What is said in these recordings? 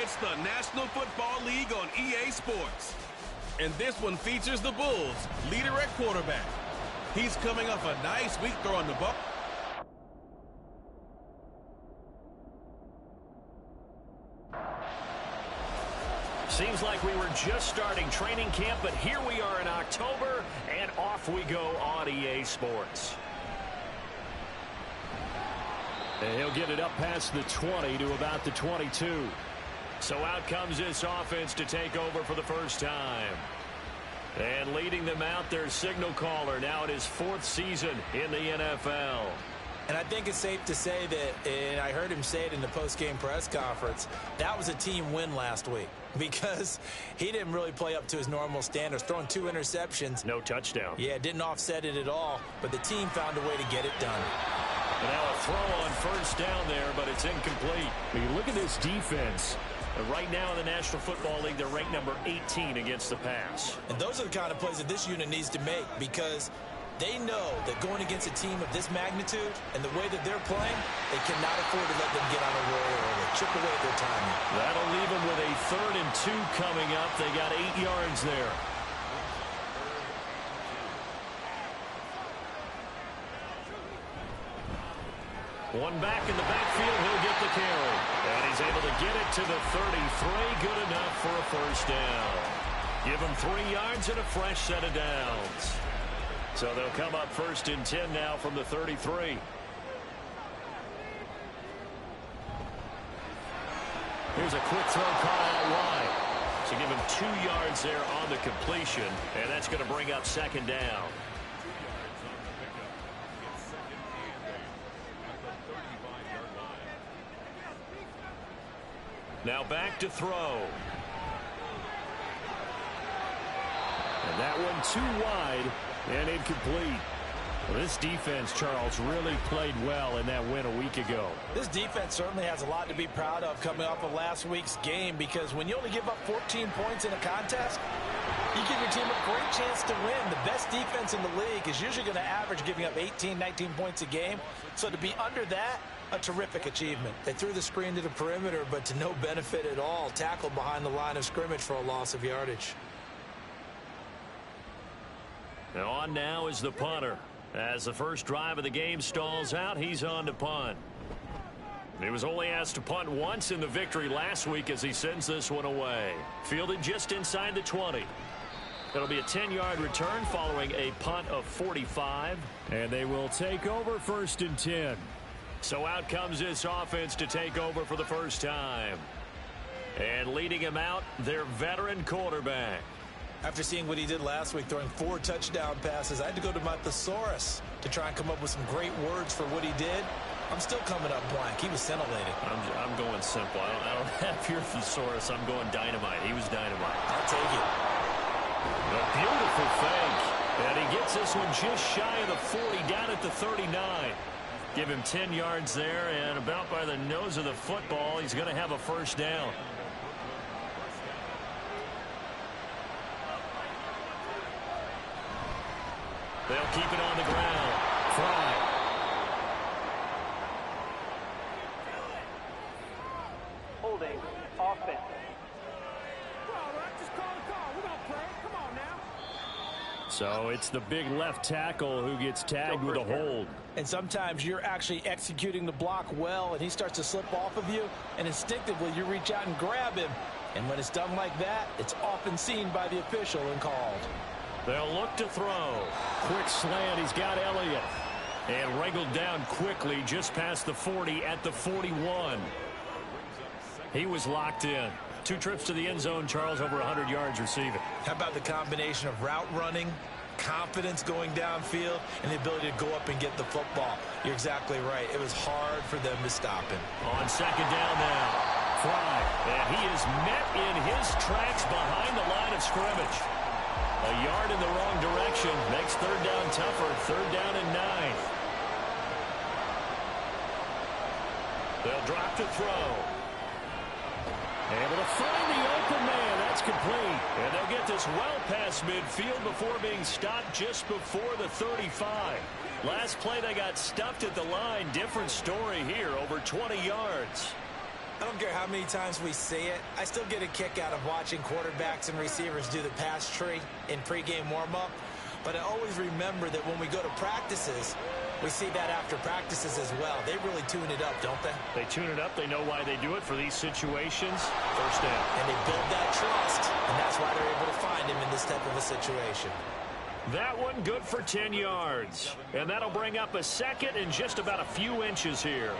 It's the National Football League on EA Sports. And this one features the Bulls' leader at quarterback. He's coming off a nice week throwing the ball. Seems like we were just starting training camp, but here we are in October, and off we go on EA Sports. And he'll get it up past the 20 to about the 22. So out comes this offense to take over for the first time. And leading them out, their signal caller, now in his 4th season in the NFL. And I think it's safe to say that, and I heard him say it in the post-game press conference, that was a team win last week because he didn't really play up to his normal standards, throwing 2 interceptions. No touchdown. Yeah, didn't offset it at all, but the team found a way to get it done. And now a throw on first down there, but it's incomplete. When you look at this defense, right now in the National Football League, they're ranked number 18 against the pass. And those are the kind of plays that this unit needs to make because they know that going against a team of this magnitude and the way that they're playing, they cannot afford to let them get on a roll early, chip away at their timing. That'll leave them with a 3rd and 2 coming up. They got 8 yards there. One back in the backfield, he'll get the carry. And he's able to get it to the 33. Good enough for a first down. Give him 3 yards and a fresh set of downs. So they'll come up 1st and 10 now from the 33. Here's a quick throw caught out wide. So give him 2 yards there on the completion, and that's going to bring up 2nd down. Now back to throw. And that one too wide and incomplete. Well, this defense, Charles, really played well in that win a week ago. This defense certainly has a lot to be proud of coming off of last week's game because when you only give up 14 points in a contest, you give your team a great chance to win. The best defense in the league is usually going to average giving up 18, 19 points a game. So to be under that, a terrific achievement. They threw the screen to the perimeter, but to no benefit at all. Tackled behind the line of scrimmage for a loss of yardage. Now on now is the punter. As the first drive of the game stalls out, he's on to punt. He was only asked to punt once in the victory last week as he sends this one away. Fielded just inside the 20. That'll be a 10-yard return following a punt of 45. And they will take over 1st and 10. So out comes this offense to take over for the first time. And leading him out, their veteran quarterback. After seeing what he did last week, throwing 4 touchdown passes, I had to go to my thesaurus to try and come up with some great words for what he did. I'm still coming up blank. He was scintillating. I'm going simple. I don't have your thesaurus. I'm going dynamite. He was dynamite. I'll take it. A beautiful fake. And he gets this one just shy of the 40, down at the 39. Give him 10 yards there, and about by the nose of the football, he's going to have a first down. They'll keep it on the ground. Fry. Holding offense. So it's the big left tackle who gets tagged with a hold. And sometimes you're actually executing the block well, and he starts to slip off of you, and instinctively you reach out and grab him. And when it's done like that, it's often seen by the official and called. They'll look to throw. Quick slant. He's got Elliott. And wrangled down quickly just past the 40 at the 41. He was locked in. 2 trips to the end zone, Charles, over 100 yards receiving. How about the combination of route running, confidence going downfield, and the ability to go up and get the football? You're exactly right. It was hard for them to stop him. On 2nd down now. Fry. And he is met in his tracks behind the line of scrimmage. A yard in the wrong direction makes 3rd down tougher. 3rd down and 9. They'll drop to throw. Able to find the open man. That's complete. And they'll get this well past midfield before being stopped just before the 35. Last play they got stuffed at the line. Different story here. Over 20 yards. I don't care how many times we see it. I still get a kick out of watching quarterbacks and receivers do the pass tree in pregame warm-up. But I always remember that when we go to practices, we see that after practices as well. They really tune it up, don't they? They tune it up. They know why they do it for these situations. First down. And they build that trust, and that's why they're able to find him in this type of a situation. That one good for 10 yards. And that'll bring up a second and just about a few inches here.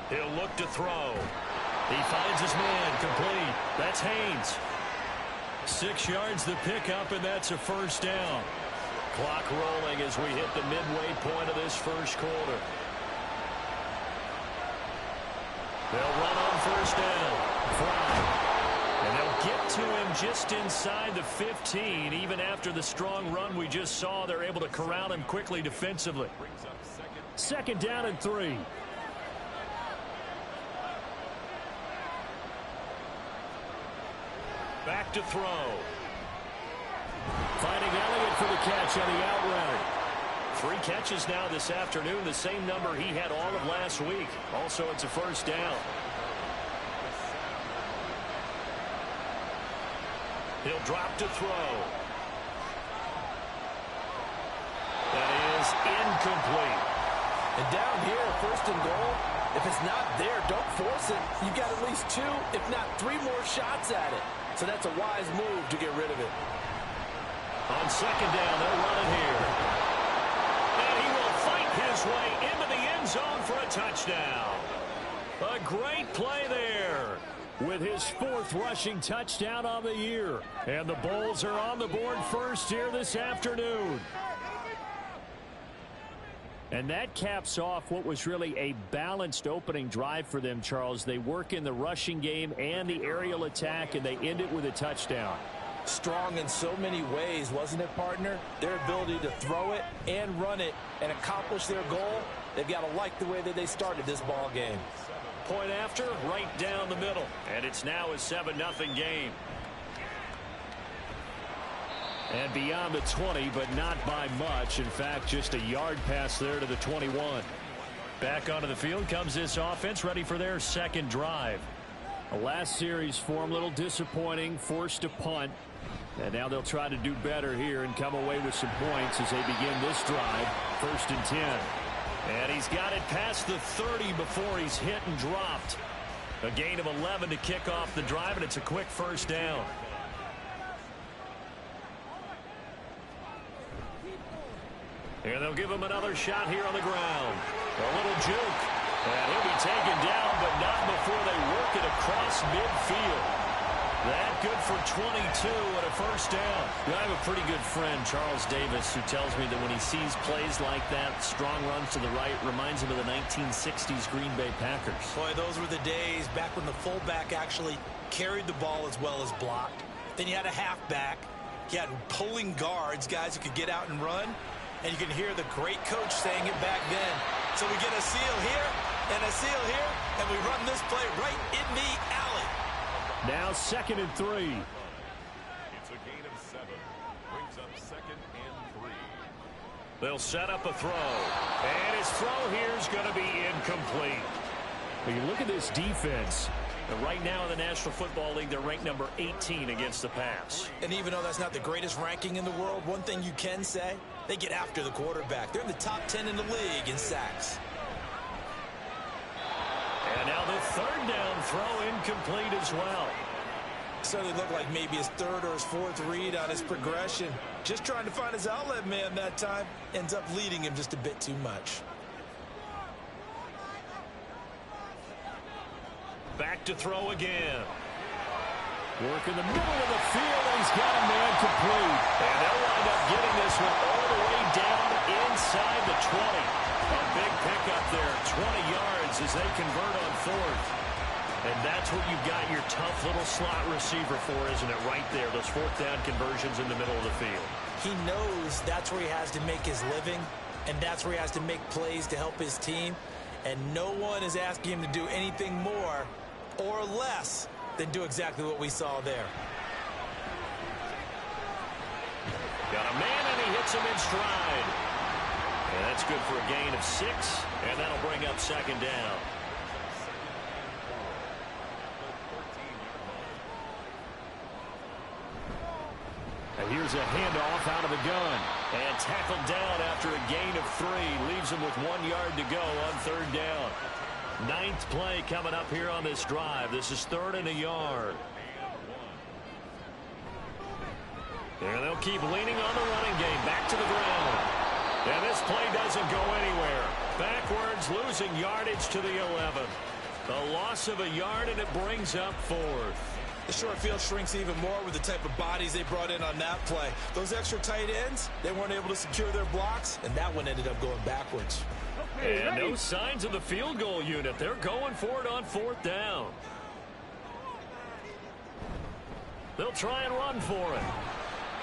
He'll look to throw. He finds his man complete. That's Haynes. 6 yards the pickup, and that's a first down. Clock rolling as we hit the midway point of this first quarter. They'll run on first down. Fly. And they'll get to him just inside the 15. Even after the strong run we just saw, they're able to corral him quickly defensively. Second down and 3. Back to throw. Finding Elliott for the catch on the out route. 3 catches now this afternoon, the same number he had all of last week. Also, it's a first down. He'll drop to throw. That is incomplete. And down here, first and goal, if it's not there, don't force it. You've got at least 2, if not 3 more shots at it. So that's a wise move to get rid of it. On second down, they'll run it here. And he will fight his way into the end zone for a touchdown. A great play there with his 4th rushing touchdown on the year. And the Bulls are on the board first here this afternoon. And that caps off what was really a balanced opening drive for them, Charles. They work in the rushing game and the aerial attack, and they end it with a touchdown. Strong in so many ways, wasn't it, partner? Their ability to throw it and run it and accomplish their goal, they've got to like the way that they started this ball game. Point after, right down the middle. And it's now a 7-0 game. And beyond the 20, but not by much. In fact, just a yard pass there to the 21. Back onto the field comes this offense, ready for their second drive. The last series for them, a little disappointing, forced to punt. And now they'll try to do better here and come away with some points as they begin this drive. 1st and 10. And he's got it past the 30 before he's hit and dropped. A gain of 11 to kick off the drive, and it's a quick first down. And they'll give him another shot here on the ground. A little juke. And he'll be taken down, but not before they work it across midfield. That good for 22 and a first down. I have a pretty good friend, Charles Davis, who tells me that when he sees plays like that, strong runs to the right, reminds him of the 1960s Green Bay Packers. Boy, those were the days back when the fullback actually carried the ball as well as blocked. Then you had a halfback. You had pulling guards, guys who could get out and run. And you can hear the great coach saying it back then. So we get a seal here and a seal here, and we run this play right in the alley. Now 2nd and 3. It's a gain of 7. Brings up 2nd and 3. They'll set up a throw. And his throw here is going to be incomplete. But you look at this defense. And right now in the National Football League, they're ranked number 18 against the pass. And even though that's not the greatest ranking in the world, one thing you can say, they get after the quarterback. They're in the top 10 in the league in sacks. And now the 3rd down throw incomplete as well. Certainly looked like maybe his 3rd or his 4th read on his progression. Just trying to find his outlet man that time. Ends up leading him just a bit too much. Back to throw again. Work in the middle of the field, and he's got a man complete. And they'll wind up getting this one all the way down inside the 20. A big pickup there, 20 yards as they convert on 4th. And that's what you've got your tough little slot receiver for, isn't it? Right there, those 4th down conversions in the middle of the field. He knows that's where he has to make his living, and that's where he has to make plays to help his team. And no one is asking him to do anything more or less than do exactly what we saw there. Got a man, and he hits him in stride. And that's good for a gain of 6, and that'll bring up second down. And here's a handoff out of the gun. And tackled down after a gain of 3. Leaves him with 1 yard to go on third down. 9th play coming up here on this drive. This is 3rd and a yard. And they'll keep leaning on the running game. Back to the ground. And this play doesn't go anywhere. Backwards, losing yardage to the 11. A loss of a yard, and it brings up 4th. The short field shrinks even more with the type of bodies they brought in on that play. Those extra tight ends, they weren't able to secure their blocks, and that one ended up going backwards. And no signs of the field goal unit. They're going for it on 4th down. They'll try and run for it.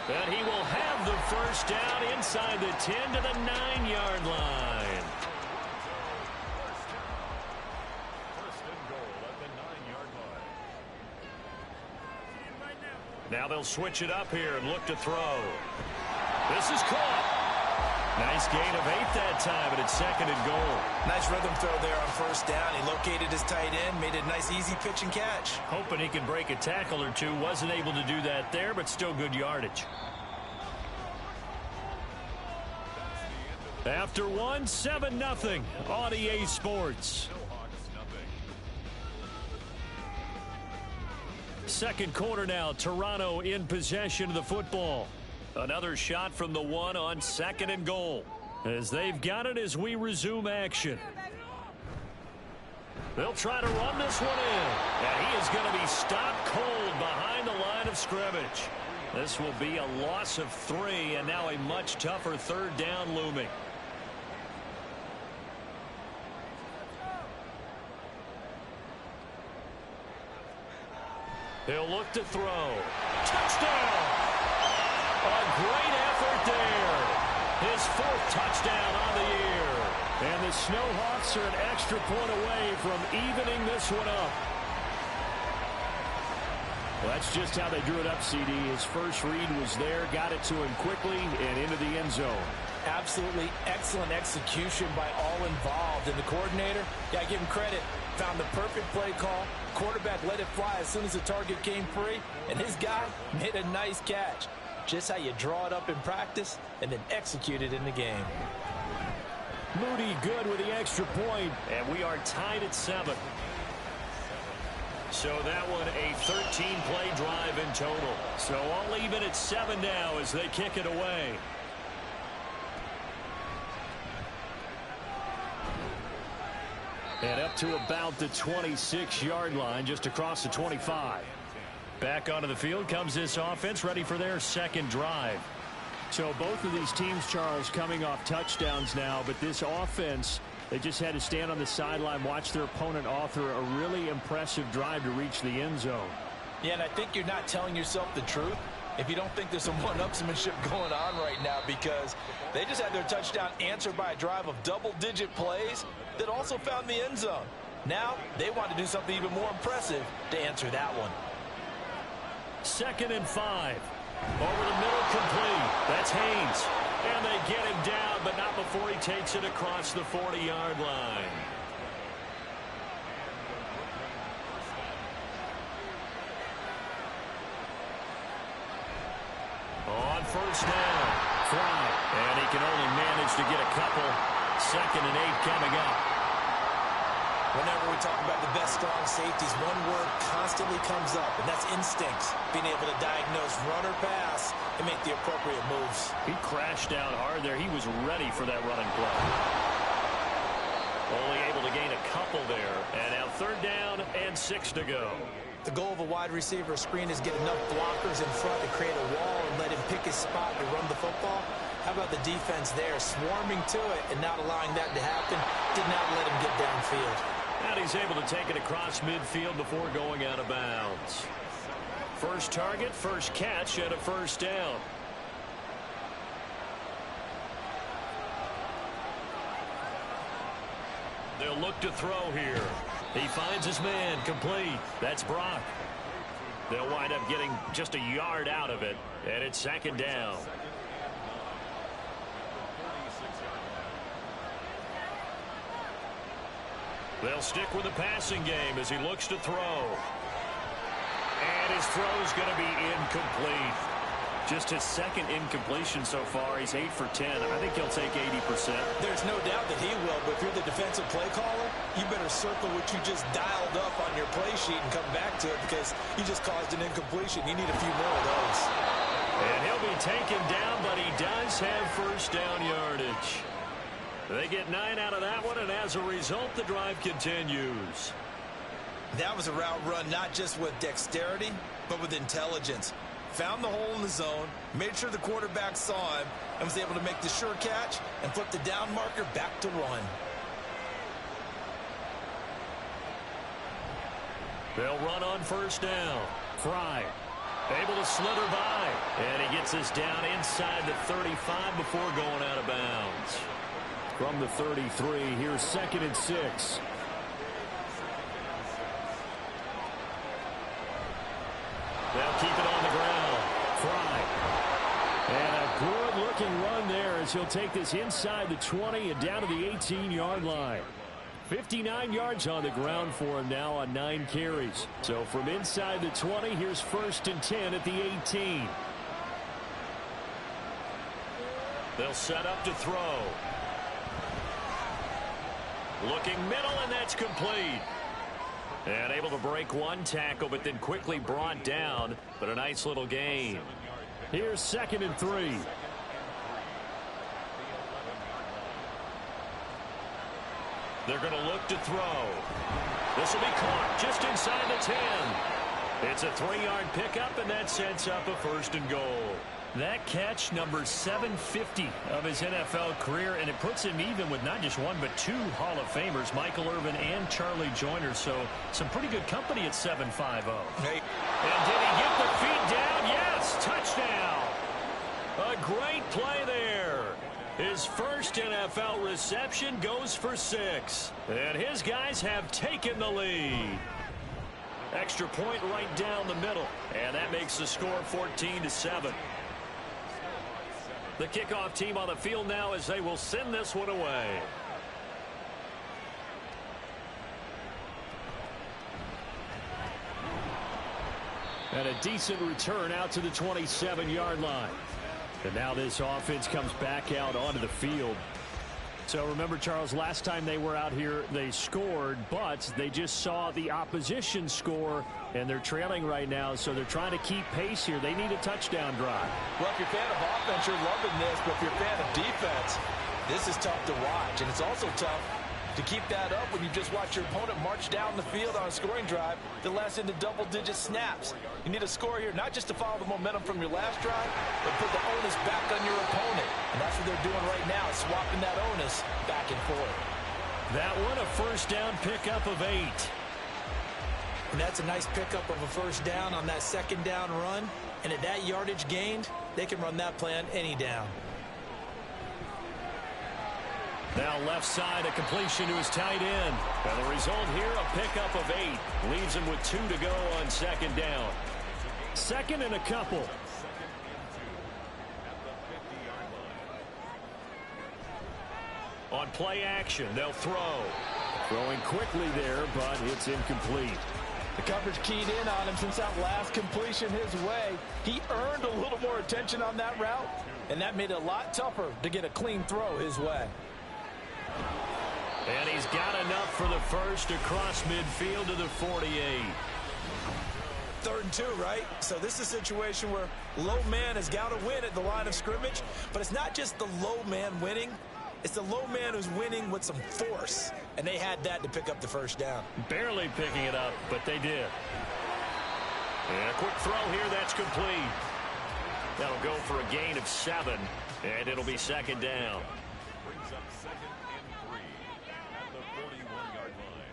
And he will have the first down inside the 10 to the 9-yard line. Now they'll switch it up here and look to throw. This is caught. Nice gain of 8 that time, and it's 2nd and goal. Nice rhythm throw there on first down. He located his tight end, made it a nice easy pitch and catch. Hoping he can break a tackle or two. Wasn't able to do that there, but still good yardage. After 1, 7-0 on EA Sports. Second quarter now. Toronto in possession of the football. Another shot from the 1 on 2nd and goal. As they've got it as we resume action. They'll try to run this one in. And he is going to be stopped cold behind the line of scrimmage. This will be a loss of 3, and now a much tougher 3rd down looming. He'll look to throw. Touchdown! A great effort there. His 4th touchdown on the year. And the Snowhawks are an extra point away from evening this one up. Well, that's just how they drew it up, CD. His first read was there, got it to him quickly, and into the end zone. Absolutely excellent execution by all involved. And the coordinator, got to give him credit, found the perfect play call. Quarterback let it fly as soon as the target came free, and his guy made a nice catch. Just how you draw it up in practice and then execute it in the game. Moody good with the extra point, and we are tied at 7. So that one a 13-play drive in total. So all even at 7 now as they kick it away. And up to about the 26-yard line, just across the 25. Back onto the field comes this offense, ready for their second drive. So both of these teams, Charles, coming off touchdowns now, but this offense, they just had to stand on the sideline, watch their opponent author a really impressive drive to reach the end zone. Yeah, and I think you're not telling yourself the truth if you don't think there's some one-upsmanship going on right now, because they just had their touchdown answered by a drive of double-digit plays that also found the end zone. Now they want to do something even more impressive to answer that one. 2nd and 5. Over the middle, complete. That's Haynes. And they get him down, but not before he takes it across the 40-yard line. On first down, Fry. And he can only manage to get a couple. 2nd and 8 coming up. Whenever we talk about the best strong safeties, one word constantly comes up, and that's instincts. Being able to diagnose run or pass and make the appropriate moves. He crashed down hard there. He was ready for that running play. Only able to gain a couple there. And now 3rd down and 6 to go. The goal of a wide receiver screen is get enough blockers in front to create a wall and let him pick his spot to run the football. How about the defense there, swarming to it and not allowing that to happen? Did not let him get downfield. And he's able to take it across midfield before going out of bounds. First target, first catch, and a first down. They'll look to throw here. He finds his man, complete. That's Brock. They'll wind up getting just a yard out of it, and it's 2nd down. They'll stick with the passing game as he looks to throw. And his throw's going to be incomplete. Just his second incompletion so far. He's 8 for 10. I think he'll take 80%. There's no doubt that he will, but if you're the defensive play caller, you better circle what you just dialed up on your play sheet and come back to it because you just caused an incompletion. You need a few more of those. And he'll be taken down, but he does have first down yardage. They get 9 out of that one, and as a result, the drive continues. That was a route run not just with dexterity, but with intelligence. Found the hole in the zone, made sure the quarterback saw him, and was able to make the sure catch and flip the down marker back to run. They'll run on first down. Fry Able to slither by. And he gets us down inside the 35 before going out of bounds. from the 33. Here's 2nd and 6. They'll keep it on the ground. Fry. And a good-looking run there as he'll take this inside the 20 and down to the 18-yard line. 59 yards on the ground for him now on 9 carries. So from inside the 20, here's 1st and 10 at the 18. They'll set up to throw. Looking middle, and that's complete. And able to break one tackle, but then quickly brought down. But a nice little gain. Here's 2nd and 3. They're going to look to throw. This will be caught just inside the 10. It's a 3-yard pickup, and that sets up a 1st and goal. That catch, number 750 of his NFL career, and it puts him even with not just one but 2 Hall of Famers, Michael Irvin and Charlie Joyner. So some pretty good company at 7'5". Hey. And did he get the feet down? Yes, touchdown. A great play there. His first NFL reception goes for 6. And his guys have taken the lead. Extra point right down the middle. And that makes the score 14-7. The kickoff team on the field now as they will send this one away. And a decent return out to the 27-yard line. And now this offense comes back out onto the field. So remember, Charles, last time they were out here, they scored, but they just saw the opposition score, and they're trailing right now, so they're trying to keep pace here. They need a touchdown drive. Well, if you're a fan of offense, you're loving this, but if you're a fan of defense, this is tough to watch, and it's also tough to keep that up when you just watch your opponent march down the field on a scoring drive that lasts into double-digit snaps. You need a score here, not just to follow the momentum from your last drive, but put the onus back on your opponent. And that's what they're doing right now, swapping that onus back and forth. That one, a first down pickup of 8. And that's a nice pickup of a first down on that second down run. And at that yardage gained, they can run that play on any down. Now left side, a completion to his tight end. And the result here, a pickup of 8. Leaves him with 2 to go on 2nd down. 2nd and a couple. On play action, they'll throw. Throwing quickly there, but it's incomplete. The coverage keyed in on him since that last completion his way. He earned a little more attention on that route, and that made it a lot tougher to get a clean throw his way. And he's got enough for the first across midfield to the 48. 3rd and 2, right? So this is a situation where low man has got to win at the line of scrimmage, but it's not just the low man winning. It's the low man who's winning with some force, and they had that to pick up the first down. Barely picking it up, but they did. And a quick throw here, that's complete. That'll go for a gain of 7, and it'll be 2nd down. Brings up 2nd and 3 at the 41-yard line.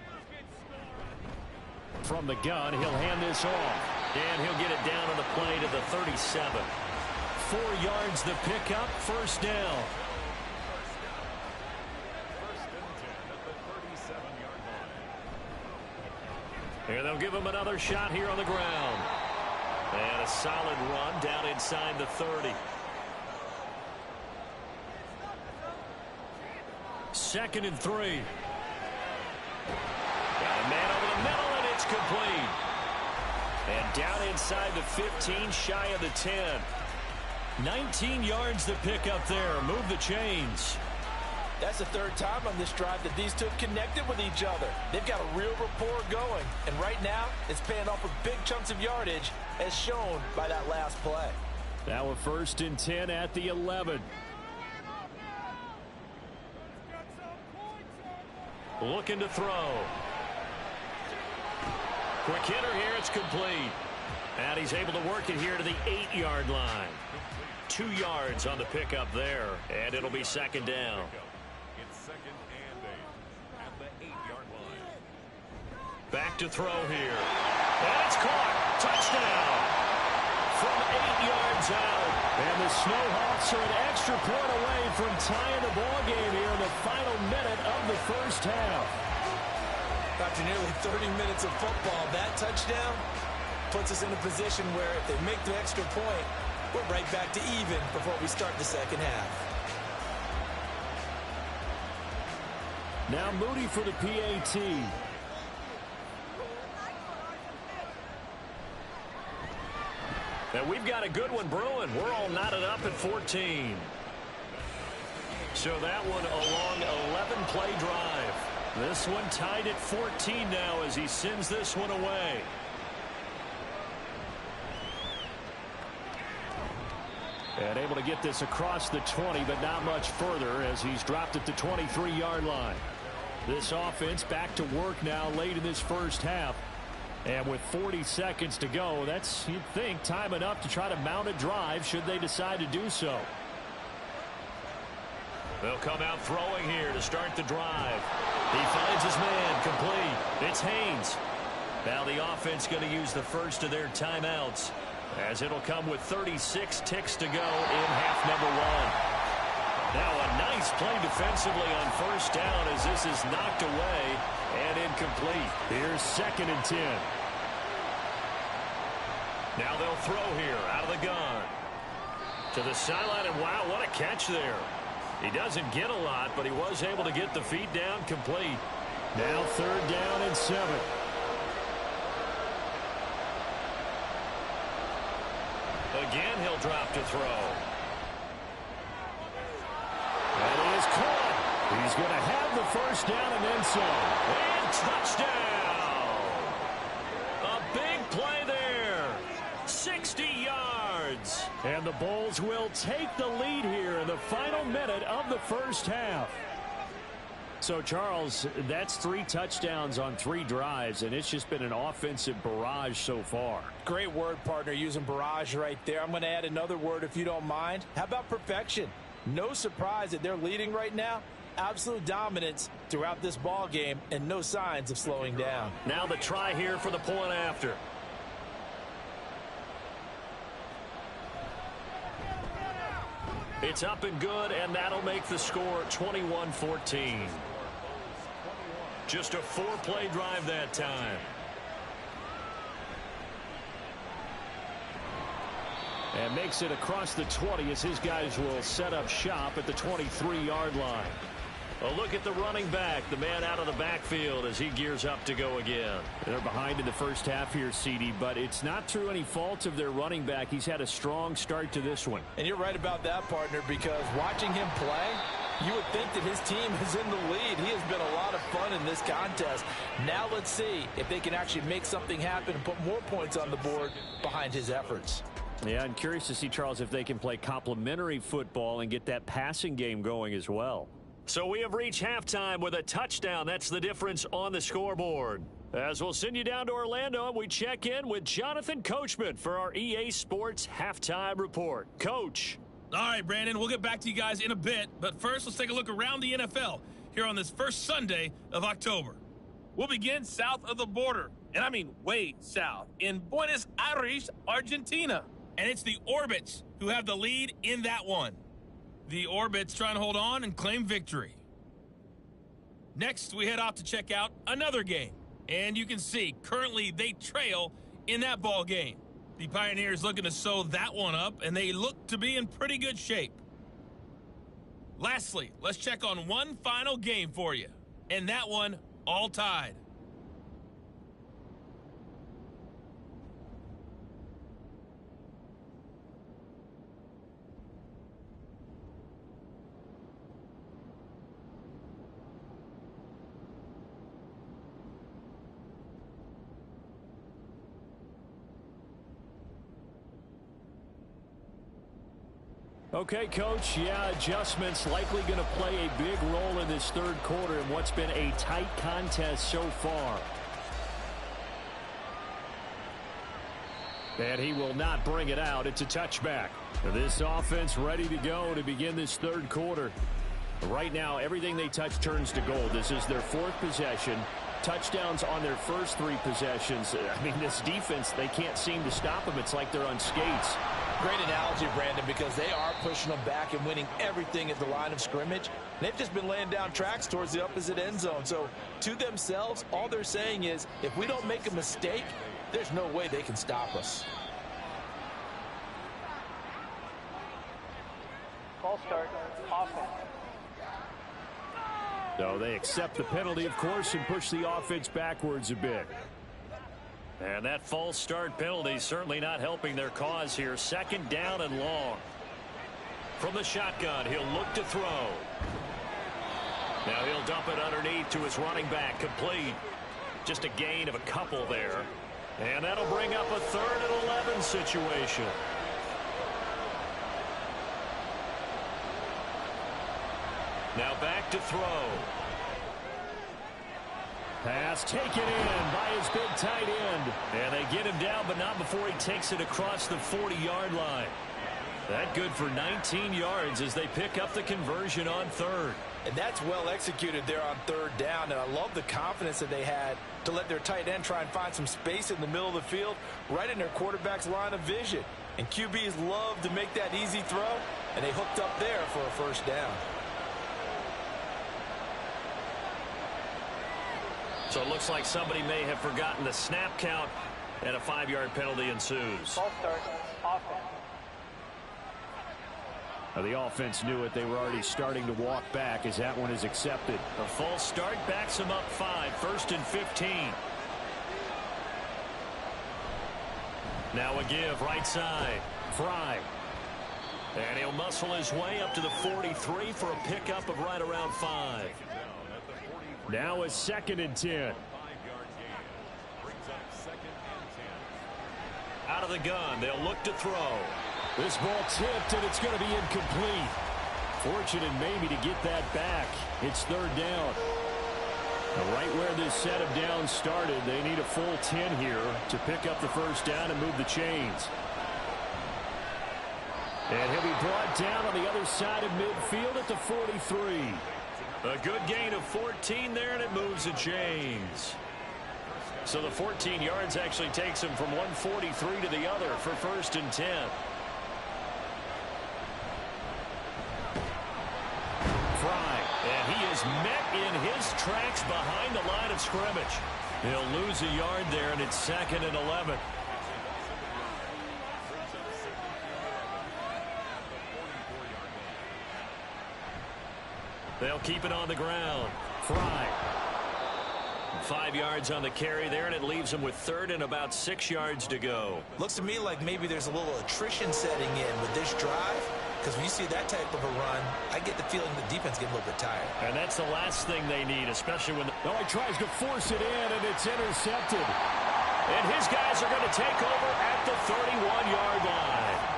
From the gun, he'll hand this off. And he'll get it down on the play to the 37. 4 yards the pickup, first down. And they'll give him another shot here on the ground. And a solid run down inside the 30. 2nd and 3. Got a man over the middle, and it's complete. And down inside the 15, shy of the 10. 19 yards to pick up there. Move the chains. That's the third time on this drive that these two have connected with each other. They've got a real rapport going. And right now, it's paying off with big chunks of yardage, as shown by that last play. Now a 1st and 10 at the 11. Looking to throw. Quick hitter here. It's complete. And he's able to work it here to the 8-yard line. 2 yards on the pickup there. And it'll be 2nd down. It's 2nd and 8 at the 8-yard line. Back to throw here. And it's caught. Touchdown. From 8 yards out. And the Snowhawks are an extra point away from tying the ball game here in the final minute of the first half. After nearly 30 minutes of football, that touchdown puts us in a position where if they make the extra point, we're right back to even before we start the second half. Now Moody for the PAT. And we've got a good one brewing. We're all knotted up at 14. So that one a long 11-play drive. This one tied at 14 now as he sends this one away. And able to get this across the 20, but not much further as he's dropped at the 23-yard line. This offense back to work now late in this first half. And with 40 seconds to go, that's, you'd think, time enough to try to mount a drive should they decide to do so. They'll come out throwing here to start the drive. He finds his man, complete. It's Haynes. Now the offense going to use the first of their timeouts, as it'll come with 36 ticks to go in half number 1. Now a nice play defensively on first down as this is knocked away and incomplete. Here's 2nd and 10. Now they'll throw here out of the gun. To the sideline, and wow, what a catch there. He doesn't get a lot, but he was able to get the feet down complete. Now 3rd down and 7. Again, he'll drop to throw. That is caught. He's going to have the first down and then some. And touchdown. A big play there. 60 yards. And the Bulls will take the lead here in the final minute of the first half. So, Charles, that's 3 touchdowns on 3 drives, and it's just been an offensive barrage so far. Great word, partner, using barrage right there. I'm going to add another word if you don't mind. How about perfection? No surprise that they're leading right now. Absolute dominance throughout this ball game and no signs of slowing down. Now the try here for the point after. It's up and good, and that'll make the score 21-14. Just a 4-play drive that time. And makes it across the 20 as his guys will set up shop at the 23-yard line. A look at the running back, the man out of the backfield as he gears up to go again. They're behind in the first half here, CD, but it's not through any fault of their running back. He's had a strong start to this one. And you're right about that, partner, because watching him play, you would think that his team is in the lead. He has been a lot of fun in this contest. Now let's see if they can actually make something happen and put more points on the board behind his efforts. Yeah, I'm curious to see, Charles, if they can play complementary football and get that passing game going as well. So we have reached halftime with a touchdown. That's the difference on the scoreboard. As we'll send you down to Orlando, we check in with Jonathan Coachman for our EA Sports Halftime Report. Coach. All right, Brandon, we'll get back to you guys in a bit. But first, let's take a look around the NFL here on this first Sunday of October. We'll begin south of the border, and I mean way south, in Buenos Aires, Argentina. And it's the Orbits who have the lead in that one. The Orbits trying to hold on and claim victory. Next, we head off to check out another game. And you can see, currently, they trail in that ball game. The Pioneers looking to sew that one up, and they look to be in pretty good shape. Lastly, let's check on one final game for you. And that one all tied. Okay, Coach, yeah, adjustments likely going to play a big role in this third quarter in what's been a tight contest so far. And he will not bring it out. It's a touchback. This offense ready to go to begin this third quarter. Right now, everything they touch turns to gold. This is their fourth possession. Touchdowns on their first three possessions. I mean, this defense, they can't seem to stop them. It's like they're on skates. Great analogy, Brandon, because they are pushing them back and winning everything at the line of scrimmage. They've just been laying down tracks towards the opposite end zone. So to themselves, all they're saying is, if we don't make a mistake, there's no way they can stop us. False start, offense. So they accept the penalty, of course, and push the offense backwards a bit. And that false start penalty certainly not helping their cause here. Second down and long. From the shotgun, he'll look to throw. Now he'll dump it underneath to his running back. Complete. Just a gain of a couple there. And that'll bring up a 3rd and 11 situation. Now back to throw. Pass taken in by his big tight end. And they get him down, but not before he takes it across the 40-yard line. That good for 19 yards as they pick up the conversion on 3rd. And that's well executed there on 3rd down. And I love the confidence that they had to let their tight end try and find some space in the middle of the field, right in their quarterback's line of vision. And QBs love to make that easy throw, and they hooked up there for a first down. So it looks like somebody may have forgotten the snap count, and a 5-yard penalty ensues. False start, offense. Now the offense knew it. They were already starting to walk back as that one is accepted. A false start backs him up 5, 1st and 15. Now a give right side. Fry. And he'll muscle his way up to the 43 for a pickup of right around 5. Now a 2nd and 10. 5-yard gain. Brings up 2nd and 10. Out of the gun, they'll look to throw. This ball tipped, and it's going to be incomplete. Fortunate maybe to get that back. It's 3rd down. Now right where this set of downs started, they need a full 10 here to pick up the first down and move the chains. And he'll be brought down on the other side of midfield at the 43. A good gain of 14 there, and it moves the chains. So the 14 yards actually takes him from 143 to the other for 1st and 10. Fry, and he is met in his tracks behind the line of scrimmage. He'll lose a yard there, and it's 2nd and 11. They'll keep it on the ground. Fry. 5 yards on the carry there, and it leaves them with 3rd and about 6 yards to go. Looks to me like maybe there's a little attrition setting in with this drive, because when you see that type of a run, I get the feeling the defense getting a little bit tired. And that's the last thing they need, especially when... Oh, he tries to force it in, and it's intercepted. And his guys are going to take over at the 31-yard line.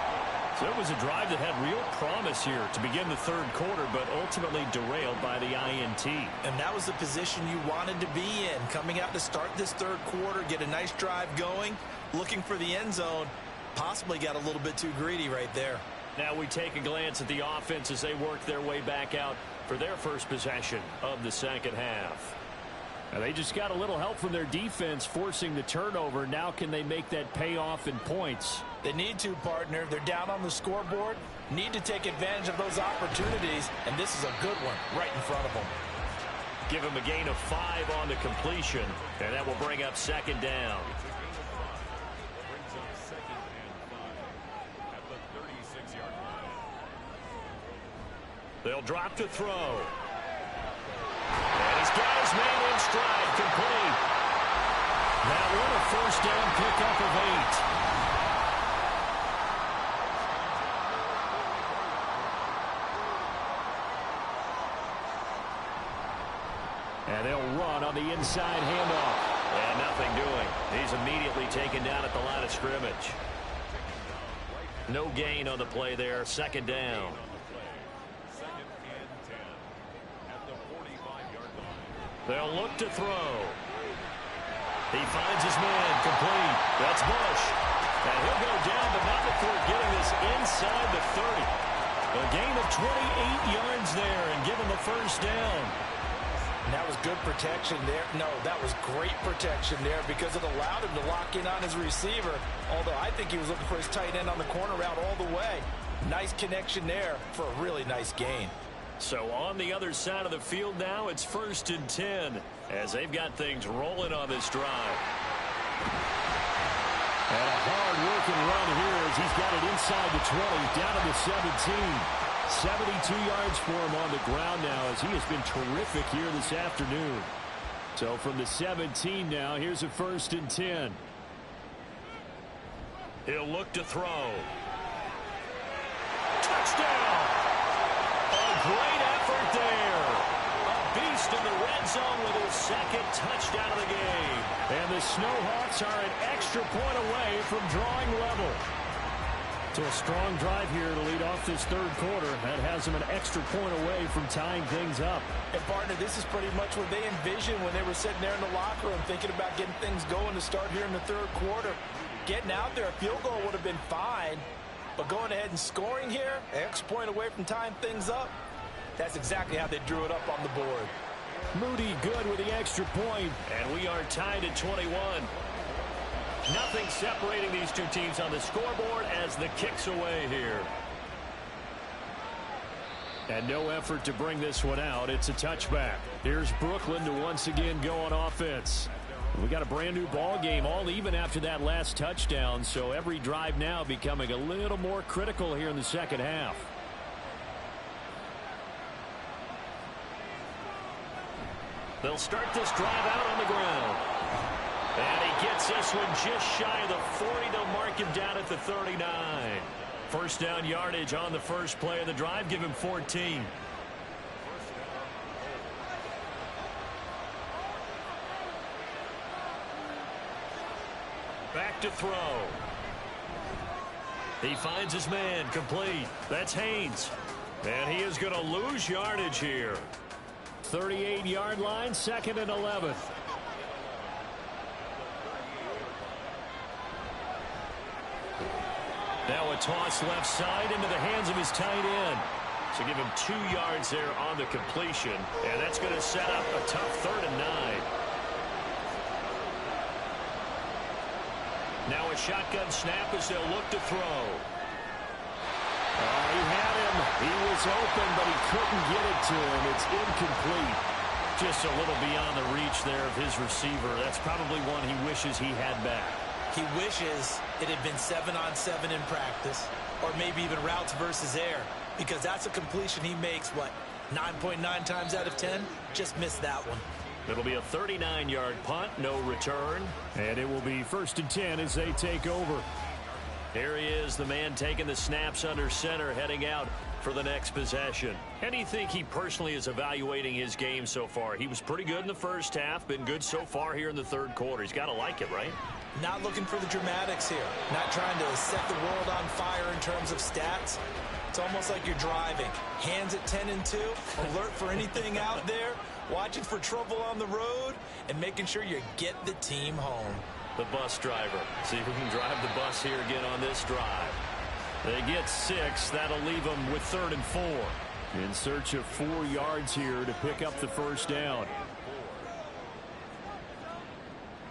So it was a drive that had real promise here to begin the 3rd quarter, but ultimately derailed by the INT. And that was the position you wanted to be in, coming out to start this 3rd quarter, get a nice drive going, looking for the end zone. Possibly got a little bit too greedy right there. Now we take a glance at the offense as they work their way back out for their first possession of the 2nd half. Now they just got a little help from their defense forcing the turnover. Now can they make that pay off in points? They need to, partner. They're down on the scoreboard, need to take advantage of those opportunities, and this is a good one right in front of them. Give him a gain of 5 on the completion, and that will bring up 2nd down. Brings up 2nd and 5 at the 36-yard line. They'll drop to throw. And his guys man in stride. first down pickup of 8. And they'll run on the inside handoff. And nothing doing. He's immediately taken down at the line of scrimmage. No gain on the play there. Second down. Second and 10 at the 45-yard line. They'll look to throw. He finds his man complete. That's Bush. And he'll go down, but not before getting this inside the 30. A gain of 28 yards there and give him a first down. And that was good protection there. No, that was great protection there because it allowed him to lock in on his receiver. Although I think he was looking for his tight end on the corner route all the way. Nice connection there for a really nice gain. So on the other side of the field now, it's 1st and 10 as they've got things rolling on this drive. And a hard-working run here as he's got it inside the 20, down to the 17. 72 yards for him on the ground now as he has been terrific here this afternoon. So from the 17 now, here's a 1st and 10. He'll look to throw. Touchdown! A great effort there. A beast in the red zone with his second touchdown of the game. And the Snowhawks are an extra point away from drawing level. So a strong drive here to lead off this third quarter. That has them an extra point away from tying things up. And, partner, this is pretty much what they envisioned when they were sitting there in the locker room thinking about getting things going to start here in the third quarter. Getting out there, a field goal would have been fine. But going ahead and scoring here, an extra point away from tying things up, that's exactly how they drew it up on the board. Moody good with the extra point. And we are tied at 21. Nothing separating these two teams on the scoreboard as the kick's away here. And no effort to bring this one out. It's a touchback. Here's Brooklyn to once again go on offense. We got a brand new ball game, all even after that last touchdown. So every drive now becoming a little more critical here in the second half. They'll start this drive out on the ground. And he gets this one just shy of the 40. They'll mark him down at the 39. First down yardage on the first play of the drive. Give him 14. Back to throw. He finds his man complete. That's Haynes. And he is going to lose yardage here. 38-yard line, 2nd and 11. Now a toss left side into the hands of his tight end. So give him 2 yards there on the completion. And that's going to set up a tough 3rd and 9. Now a shotgun snap as they'll look to throw. He had him. He was open, but he couldn't get it to him. It's incomplete. Just a little beyond the reach there of his receiver. That's probably one he wishes he had back. He wishes it had been 7-on-7 in practice, or maybe even routes versus air, because that's a completion he makes, what, 9.9 times out of 10? Just missed that one. It'll be a 39-yard punt, no return. And it will be 1st and 10 as they take over. Here he is, the man taking the snaps under center, heading out for the next possession. And do you think he personally is evaluating his game so far? He was pretty good in the first half, been good so far here in the third quarter. He's got to like it, right? Not looking for the dramatics here. Not trying to set the world on fire in terms of stats. It's almost like you're driving. Hands at 10 and 2, alert for anything out there, watching for trouble on the road, and making sure you get the team home. The bus driver. See if we can drive the bus here again on this drive. They get 6. That'll leave them with 3rd and 4. In search of 4 yards here to pick up the first down.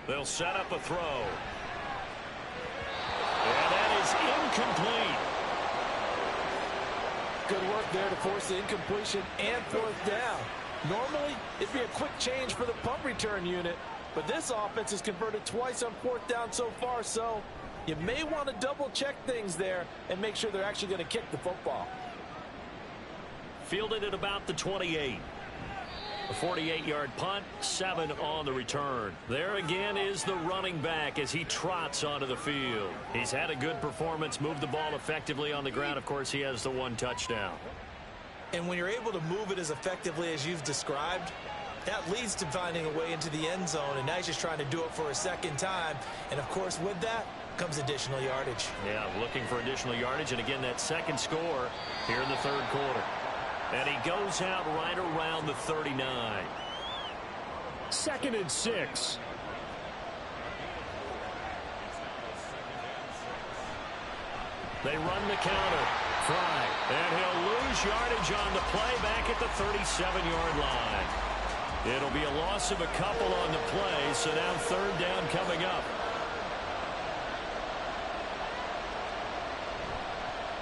They'll set up a throw. And that is incomplete. Good work there to force the incompletion and 4th down. Normally, it'd be a quick change for the punt return unit, but this offense has converted twice on 4th down so far, so you may want to double-check things there and make sure they're actually going to kick the football. Fielded at about the 28. A 48-yard punt, 7 on the return. There again is the running back as he trots onto the field. He's had a good performance, moved the ball effectively on the ground. Of course, he has the 1 touchdown. And when you're able to move it as effectively as you've described, that leads to finding a way into the end zone, and now he's just trying to do it for a second time. And, of course, with that comes additional yardage. Yeah, looking for additional yardage, and again, that second score here in the third quarter. And he goes out right around the 39. 2nd and 6. They run the counter. Fry. And he'll lose yardage on the play back at the 37-yard line. It'll be a loss of a couple on the play, so now 3rd down coming up.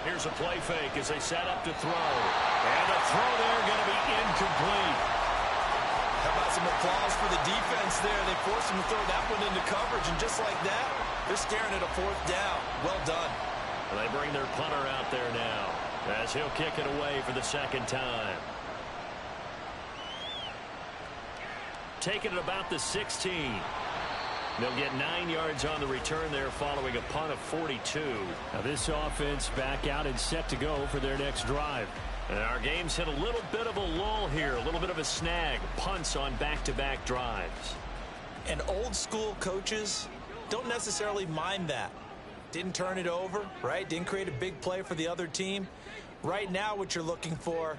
Here's a play fake as they set up to throw. And the throw there going to be incomplete. How about some applause for the defense there? They forced him to throw that one into coverage, and just like that, they're staring at a 4th down. Well done. Well, they bring their punter out there now as he'll kick it away for the 2nd time. Taking it about the 16. They'll get 9 yards on the return there following a punt of 42. Now this offense back out and set to go for their next drive. And our game's hit a little bit of a lull here, a little bit of a snag. Punts on back-to-back drives. And old school coaches don't necessarily mind that. Didn't turn it over, right? Didn't create a big play for the other team. Right now what you're looking for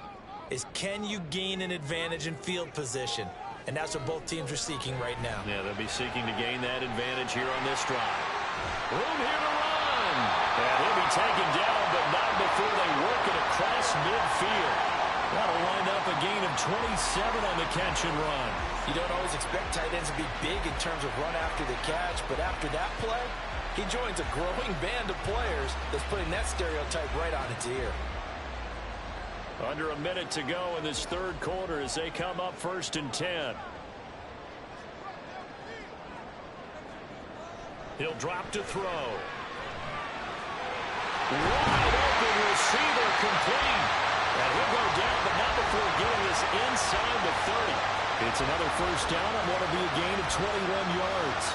is, can you gain an advantage in field position? And that's what both teams are seeking right now. Yeah, they'll be seeking to gain that advantage here on this drive. Room here to run. And he'll be taken down, but not before they work it across midfield. That'll wind up a gain of 27 on the catch and run. You don't always expect tight ends to be big in terms of run after the catch, but after that play, he joins a growing band of players that's putting that stereotype right on its ear. Under a minute to go in this 3rd quarter as they come up 1st and 10. He'll drop to throw. Wide open receiver complete. And he'll go down, but not before getting this inside the 30. It's another 1st down on what will be a gain of 21 yards.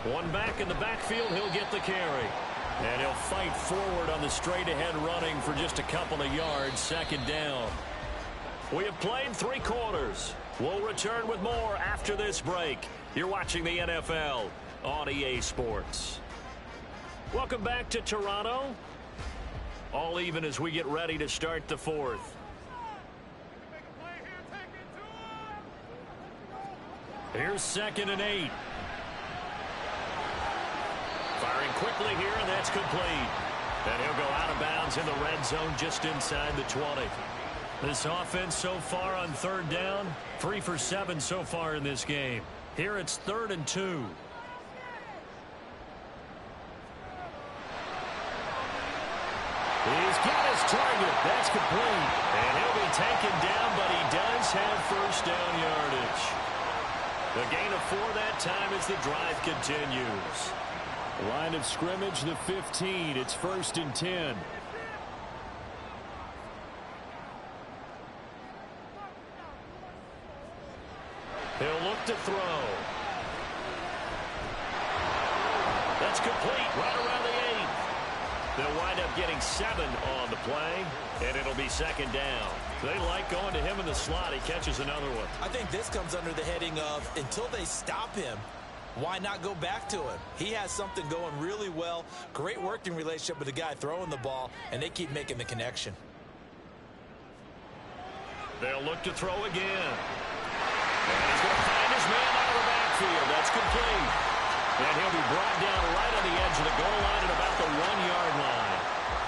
One back in the backfield, he'll get the carry. And he'll fight forward on the straight-ahead running for just a couple of yards, 2nd down. We have played 3 quarters. We'll return with more after this break. You're watching the NFL on EA Sports. Welcome back to Toronto. All even as we get ready to start the 4th. Here's 2nd and 8. Firing quickly here, and that's complete. And he'll go out of bounds in the red zone just inside the 20. This offense so far on 3rd down, 3 for 7 so far in this game. Here it's 3rd and 2. He's got his target. That's complete. And he'll be taken down, but he does have 1st down yardage. The gain of 4 that time as the drive continues. Line of scrimmage, the 15. It's 1st and 10. He'll look to throw. That's complete right around the 8. They'll wind up getting 7 on the play, and it'll be 2nd down. They like going to him in the slot. He catches another one. I think this comes under the heading of, until they stop him, why not go back to him? He has something going really well. Great working relationship with the guy throwing the ball, and they keep making the connection. They'll look to throw again. And he's going to find his man out of the backfield. That's complete. And he'll be brought down right on the edge of the goal line at about the 1-yard line.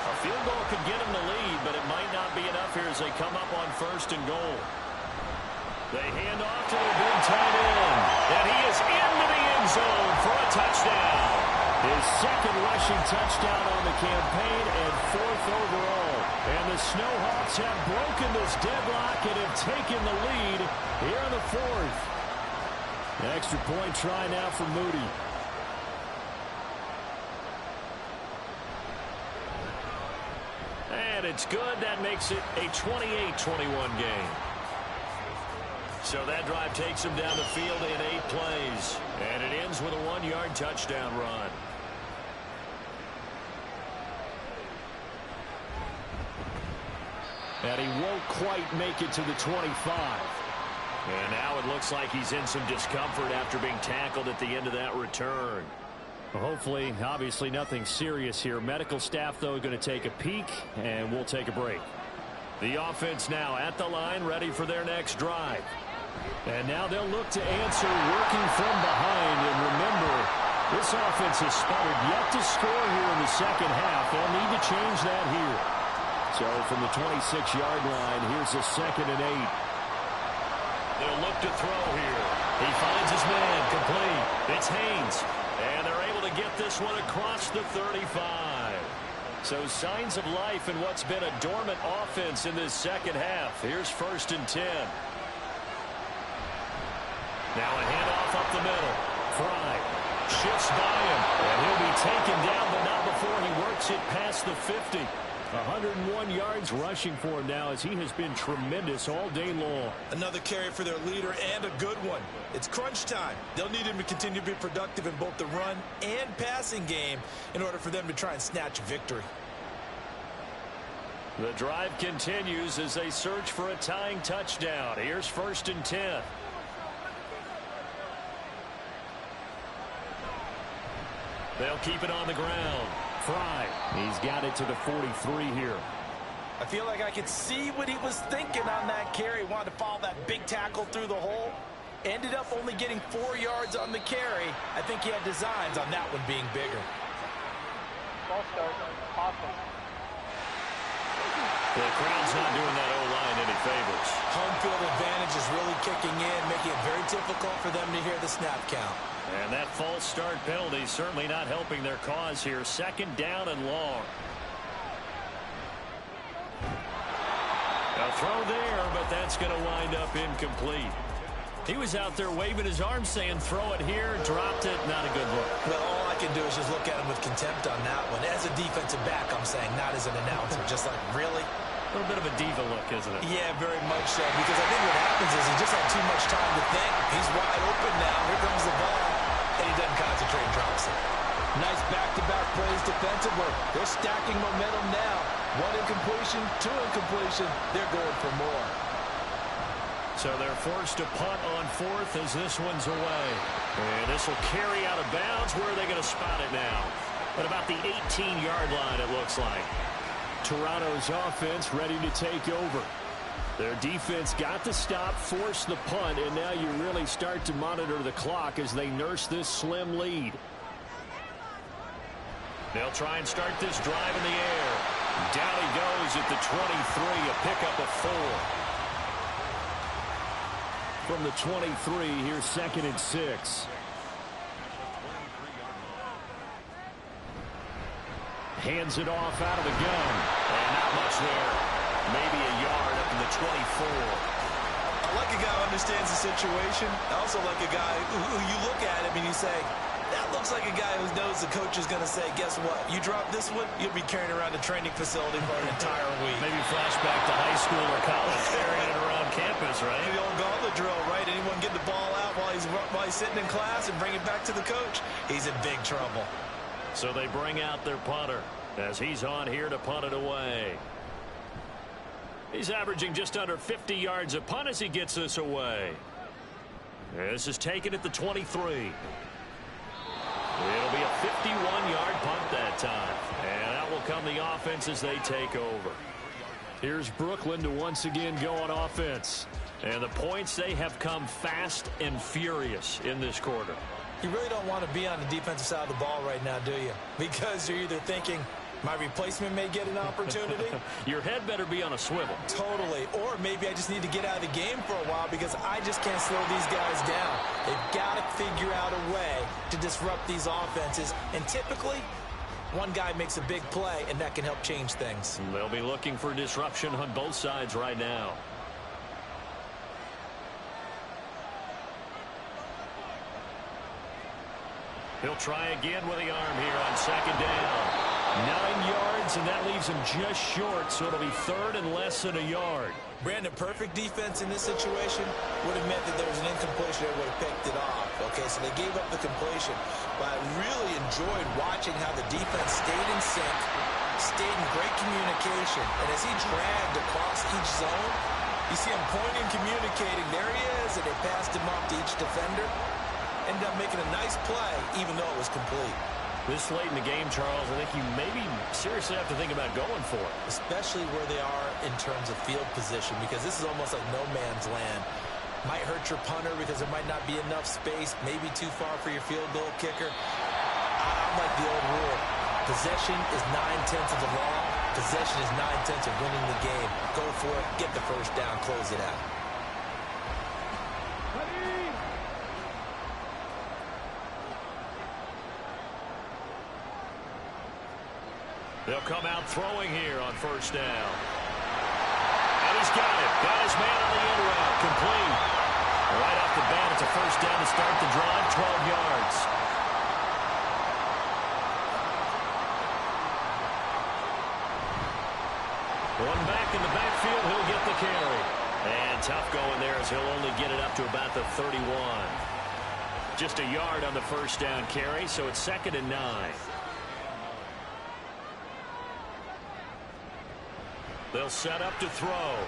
A field goal could get him the lead, but it might not be enough here as they come up on 1st and goal. They hand off to their big tight end. And he is into the end zone for a touchdown. His 2nd rushing touchdown on the campaign and 4th overall. And the Snowhawks have broken this deadlock and have taken the lead here in the 4th. Extra point try now for Moody. and it's good. That makes it a 28-21 game. So that drive takes him down the field in 8 plays. And it ends with a 1-yard touchdown run. And he won't quite make it to the 25. And now it looks like he's in some discomfort after being tackled at the end of that return. Well, hopefully, obviously nothing serious here. Medical staff, though, going to take a peek, and we'll take a break. The offense now at the line, ready for their next drive. And now they'll look to answer working from behind. And remember, this offense has sputtered yet to score here in the second half. They'll need to change that here. So from the 26-yard line, here's a 2nd and 8. They'll look to throw here. He finds his man, complete. It's Haynes. And they're able to get this one across the 35. So signs of life in what's been a dormant offense in this second half. Here's 1st and 10. Now a handoff up the middle. Fry shifts by him. And he'll be taken down, but not before he works it past the 50. 101 yards rushing for him now as he has been tremendous all day long. Another carry for their leader and a good one. It's crunch time. They'll need him to continue to be productive in both the run and passing game in order for them to try and snatch a victory. The drive continues as they search for a tying touchdown. Here's 1st and 10. They'll keep it on the ground. Fry, he's got it to the 43 here. I feel like I could see what he was thinking on that carry. Wanted to follow that big tackle through the hole. Ended up only getting 4 yards on the carry. I think he had designs on that one being bigger. False start. Offense. The crowd's not doing that O-line any favors. Home field advantage is really kicking in, making it very difficult for them to hear the snap count. And that false start penalty certainly not helping their cause here. 2nd down and long. A throw there, but that's going to wind up incomplete. He was out there waving his arms saying throw it here, dropped it, not a good look. Well, all I can do is just look at him with contempt on that one. As a defensive back, I'm saying, not as an announcer. Just like, really? A little bit of a diva look, isn't it? Yeah, very much so. Because I think what happens is he just had too much time to think. He's wide open now. Here comes the ball. And he doesn't concentrate and drops it. Nice back-to-back plays defensively. They're stacking momentum now. 1 incompletion, 2 incompletion. They're going for more. So they're forced to punt on 4th as this one's away. And this will carry out of bounds. Where are they going to spot it now? At about the 18-yard line, it looks like. Toronto's offense ready to take over. Their defense got the stop, forced the punt, and now you really start to monitor the clock as they nurse this slim lead. They'll try and start this drive in the air. Down he goes at the 23, a pickup of 4. From the 23, here's 2nd and 6. Hands it off out of the gun. And not much there. Maybe a yard up to the 24. I like a guy who understands the situation. I also like a guy who you look at him and you say, that looks like a guy who knows the coach is going to say, guess what? You drop this one, you'll be carrying around a training facility for an entire week. Maybe flashback to high school or college, carrying it around campus, right? The old gauntlet drill, right? Anyone get the ball out while he's sitting in class and bring it back to the coach? He's in big trouble. So they bring out their punter as he's on here to punt it away. He's averaging just under 50 yards a punt as he gets this away. This is taken at the 23. It'll be a 51-yard punt that time. And out will come the offense as they take over. Here's Brooklyn to once again go on offense. And the points, they have come fast and furious in this quarter. You really don't want to be on the defensive side of the ball right now, do you? Because you're either thinking, my replacement may get an opportunity. Your head better be on a swivel. Totally. Or maybe I just need to get out of the game for a while because I just can't slow these guys down. They've got to figure out a way to disrupt these offenses. And typically, one guy makes a big play, and that can help change things. They'll be looking for disruption on both sides right now. He'll try again with the arm here on 2nd down. 9 yards yards, and that leaves him just short, so it'll be third and less than a yard. Brandon, perfect defense in this situation would have meant that there was an incompletion that would have picked it off. Okay, so they gave up the completion. But I really enjoyed watching how the defense stayed in sync, stayed in great communication. And as he dragged across each zone, you see him pointing, communicating. There he is, and they passed him off to each defender. Ended up making a nice play, even though it was complete. This late in the game, Charles, I think you maybe seriously have to think about going for it. Especially where they are in terms of field position, because this is almost like no man's land. Might hurt your punter because there might not be enough space, maybe too far for your field goal kicker. I'm like the old rule. Possession is 9/10 of the law. Possession is 9/10 of winning the game. Go for it, get the first down, close it out. They'll come out throwing here on first down. And he's got it. Got his man on the end route. Complete. Right off the bat, it's a first down to start the drive, 12 yards. One back in the backfield, he'll get the carry. And tough going there as he'll only get it up to about the 31. Just a yard on the first down carry, so it's 2nd and 9. They'll set up to throw. Oh,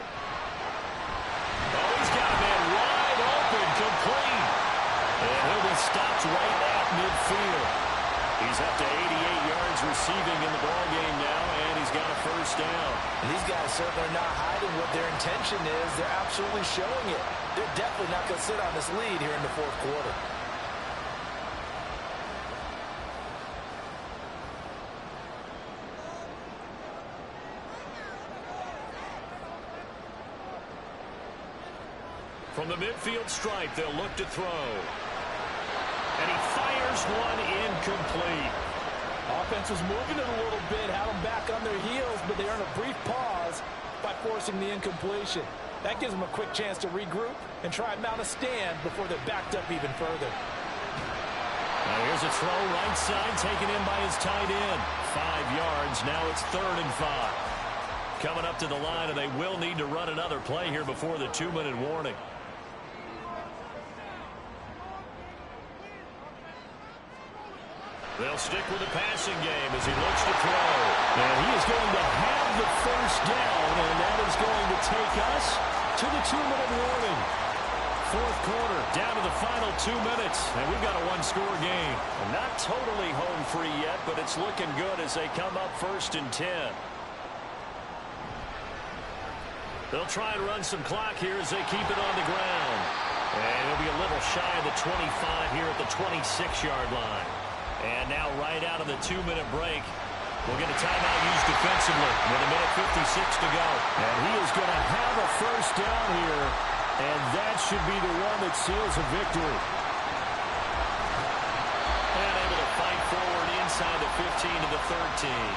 he's got a man wide open, complete. And he'll be stopped right at midfield. He's up to 88 yards receiving in the ballgame now, and he's got a first down. And these guys certainly are not hiding what their intention is. They're absolutely showing it. They're definitely not going to sit on this lead here in the fourth quarter. From the midfield stripe, they'll look to throw. And he fires one incomplete. Offense was moving it a little bit, had them back on their heels, but they earned a brief pause by forcing the incompletion. That gives them a quick chance to regroup and try and mount a stand before they're backed up even further. Now here's a throw right side, taken in by his tight end. 5 yards, now it's 3rd and 5. Coming up to the line, and they will need to run another play here before the 2-minute warning. They'll stick with the passing game as he looks to throw. And he is going to have the first down, and that is going to take us to the 2-minute warning. Fourth quarter, down to the final 2 minutes, and we've got a one-score game. And not totally home free yet, but it's looking good as they come up 1st and 10. They'll try and run some clock here as they keep it on the ground. And it'll be a little shy of the 25 here at the 26-yard line. And now right out of the 2-minute break, we'll get a timeout used defensively with 1:56 to go. And he is going to have a first down here, and that should be the one that seals a victory. And able to fight forward inside the 15 to the 13.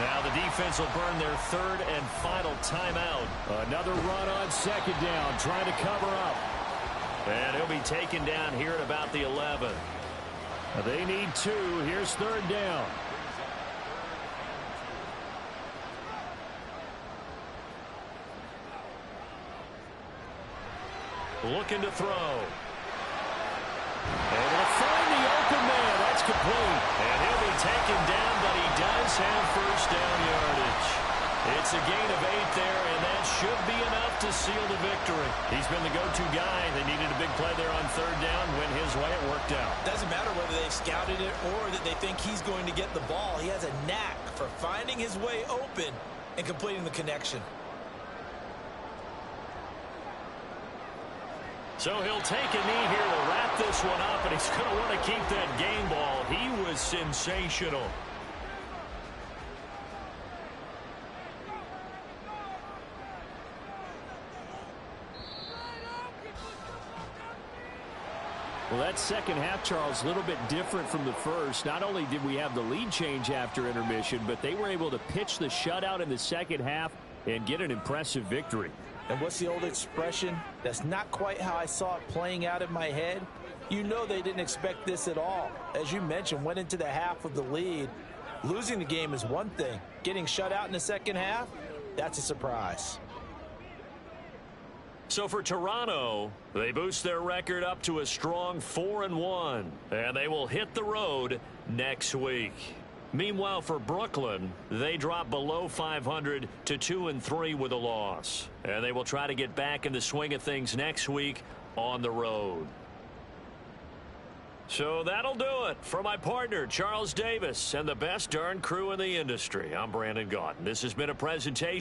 Now the defense will burn their 3rd and final timeout. Another run on 2nd down, trying to cover up. And he'll be taken down here at about the 11. They need 2. Here's 3rd down. Looking to throw. Able to find the open man. That's complete. And he'll be taken down, but he does have first down yardage. It's a gain of 8 there, and that should be enough to seal the victory. He's been the go-to guy. They needed a big play there on 3rd down. Went his way. It worked out. Doesn't matter whether they've scouted it or that they think he's going to get the ball. He has a knack for finding his way open and completing the connection. So he'll take a knee here to wrap this one up, and he's going to want to keep that game ball. He was sensational. Well, that second half, Charles, a little bit different from the first. Not only did we have the lead change after intermission, but they were able to pitch the shutout in the second half and get an impressive victory. And what's the old expression? That's not quite how I saw it playing out in my head. You know they didn't expect this at all. As you mentioned, went into the half with the lead. Losing the game is one thing. Getting shut out in the second half, that's a surprise. So for Toronto, they boost their record up to a strong 4-1, and they will hit the road next week. Meanwhile, for Brooklyn, they drop below 500 to 2-3 with a loss, and they will try to get back in the swing of things next week on the road. So that'll do it for my partner, Charles Davis, and the best darn crew in the industry. I'm Brandon Gaudin. This has been a presentation